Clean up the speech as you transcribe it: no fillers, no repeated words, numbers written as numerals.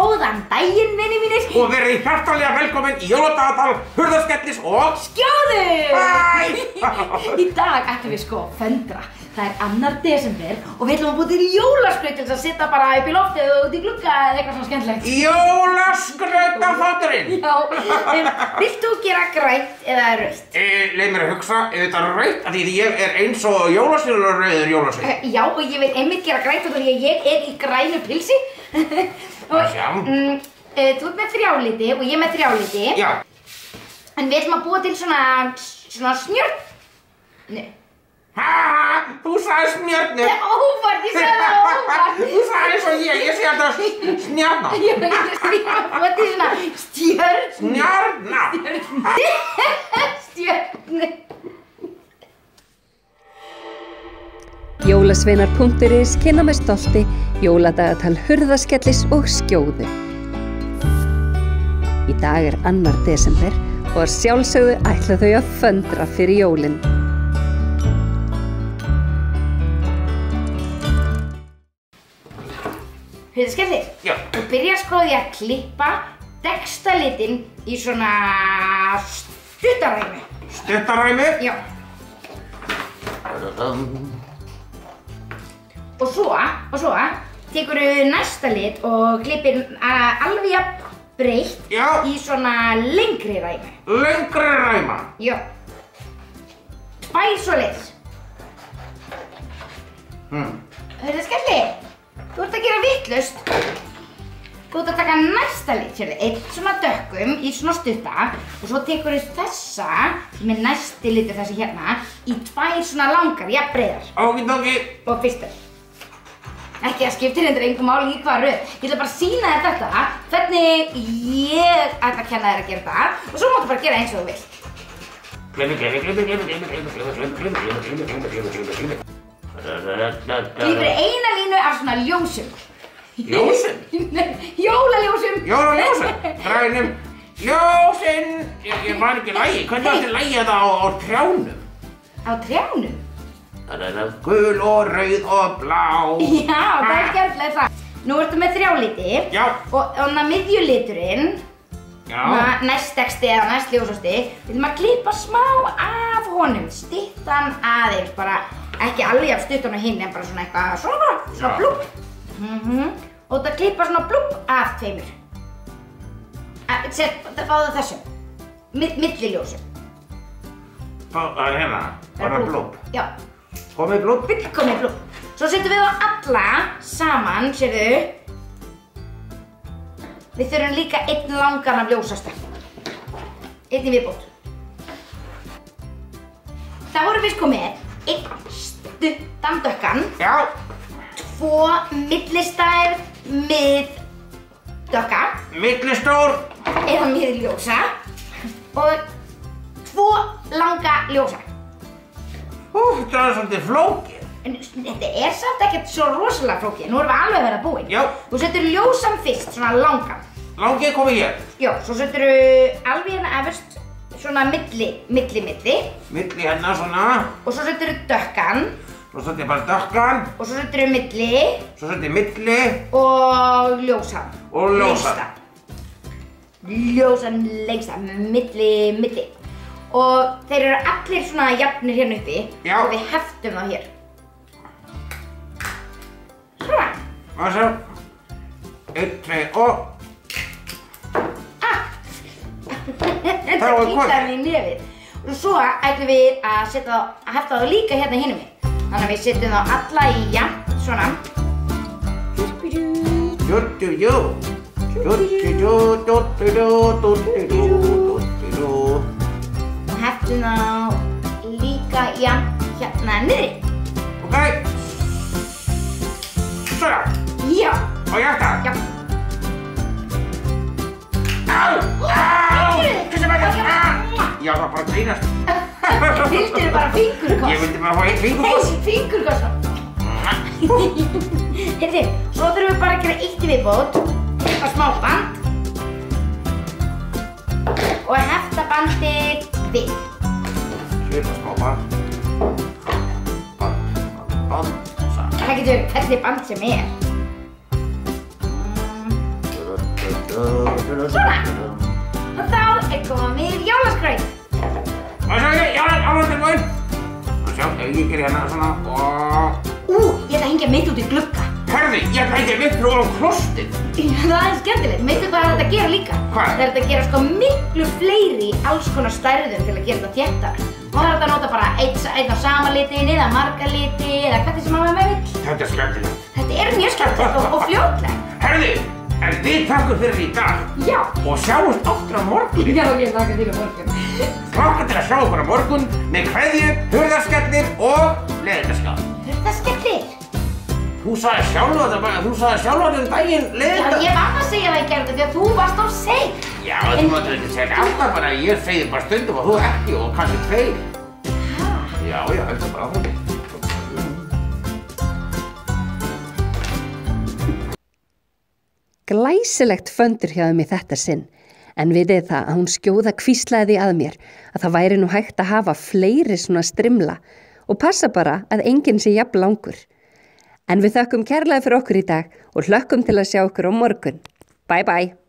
Góðan daginn, vinir mínir. Og verið hjartanlega velkomin í jóladagatal, hurðaskellis og Skjóðu! Bæ! Í dag ætlum við sko að föndra. Það er 2. desember og við ætlum að búa til jólaskraut til að setja bara upp í loftið og út í glugga eða eitthvað svona skemmtilegt. Jólaskrautaþátturinn! Já, vilt þú gera grænt eða rautt? Leið mér að hugsa, þetta er rautt, af því ég er eins og jólasveinn og rauður jólasveinn. Já, og ég vil einmitt gera grænt og því að ég er í grænu pilsi. Sjá. Þú ert með 3 liti og ég með 3 liti. Já. En við ætlum að búa til svona snjörn. Þú sagði snjörnu. Óvart, ég sagði það óvart. Þú sagði eins og ég sé þetta snjarna. Já, ég að búa til svona stjörn. Snjarna. Stjörn. Jólasveinar.is kynna með stolti jóladagatal hurðaskellis og skjóðu. Í dag er 2. desember og að sjálfsögðu ætla þau að föndra fyrir jólin. Hurðaskelli? Já. Þú byrjar sko því að klippa textalitinn í svona stuttaræmi. Stuttaræmi? Já. Og svo tekurðu næsta lit og klippir alveg jafn breitt í svona lengri ræmi. Lengri ræma? Já. 2 svoleiðis. Hurðaskelli, þú ert að gera vitlaust. Þú ert að taka næsta lit, sérðu, einn svona dökkum í svona stutta og svo tekurðu þessa, sem er næsti litur þessi hérna, í 2 svona langar, jafn breiðar. Ókei. Og fyrstur. Ekki að skiptir hendur engum máli í hvaða röð. Ég ætla bara að sýna þér þetta, hvernig ég ætla að kenna þér að gera þetta og svo máttu bara gera eins og þú vilt. Klipir eina línu af svona ljósum. Ljósum? Jólaljósum. Jólaljósum? Grænum ljósin. Ég man ekki lagi. Hvernig var þetta lagi þetta á trjánum? Á trjánum? Gul og rauð og blá. Já, það er skemmtilegt það. Nú ertu með 3 liti. Já. Og miðjuliturinn, næsteksti eða næstljósasti, við ætlum að klippa smá af honum, styttan aðeins, bara ekki alveg af stuttan og hinn, en bara svona eitthvað svona blúpp. Og þetta klippa svona blúpp af 2. Fáðu þessum, milliljósum. Það er hérna, bara blúpp. Já. Komið blúpp? Komið blúpp. Svo setjum við á alla saman, sérðu. Við þurfum líka 1 langan af ljósasta. 1 í viðbót. Það vorum við sko með 1 stuttan dökkan. Já. 2 millistær miðdökka. Millistór. Eða miðljósa. Og 2 langa ljósa. Þetta er svolítið flókið. En þetta er samt ekkert svo rosalega flókið. Nú erum við alveg að vera búin. Já. Þú setur ljósan fyrst, svona langan. Langið komið hér? Já, svo setur alveg hérna efst svona milli. Milli hérna svona. Og svo setur dökkan. Svo setur bara dökkan. Og svo setur milli. Svo setur milli. Og ljósan. Og ljósan. Ljósan lengsta, milli. Og þeir eru allir svona jafnir hérna uppi. Já. Og við heftum þá hér. Svona. Og svo 1, 2 og... Þetta kýtlaði mig í nefið. Og svo ætlum við að hefta þá líka hérna hinum við. Þannig að við setjum þá alla í jafn, svona. Og heftum þá líka jafn hérna niðri. Ok. Svona. Já. Og hjarta. Já. Já, það var bara að grínast. Vildirðu bara fingurkoss? Ég vildi bara fá 1 fingurkoss. Fingurkoss. Heyrðu, svo þurfum við bara að gera 1 í viðbót. Klippa smá band. Og hefta bandið við. Klippa smá band. Band. Það getur verið hvernig band sem er. Svona. Og þá komið jólaskraut. Og svo jólaskraut tilbúin. Og sjá, ef ég gerir hérna svona og... Ég ætla að hengja mitt út í glugga. Herði, ég ætla að hengja mitt fyrir ofan klostið. Það er skemmtilegt. Veitu hvað þetta gera líka? Hvað? Það er þetta að gera sko miklu fleiri alls konar stærðum til að gera þetta þéttara. Og það er þetta að nota bara einn á sama litin eða marga liti eða hvernig sem maður vill. Þetta er skemmtilegt. Þetta er mjög skemmtilegt og fljótlegt. Herði, en við takkum fyrir í dag. Já. Og sjáumst aftur á morgun. Já, ég taka til á morgun. Hlakka til að sjá okkur á morgun með kveðju, hurðarskellir og leiðindaskap. Hurðarskellir? Þú sagði sjálf daginn leiðinda. Já, ég var að segja það í gerðu því að þú varst of sein. Já, þú máttu ekki segja alltaf bara að ég segi bara stundum og þú ekki og kannski tveir. Já, heldur bara áfram. Glæsilegt föndur hjá þeim í þetta sinn, en vitið það að hún skjóða hvíslaði að mér að það væri nú hægt að hafa fleiri svona strimla og passa bara að enginn sé jafn langur. En við þökkum kærlega fyrir okkur í dag og hlökkum til að sjá okkur á morgun. Bye bye!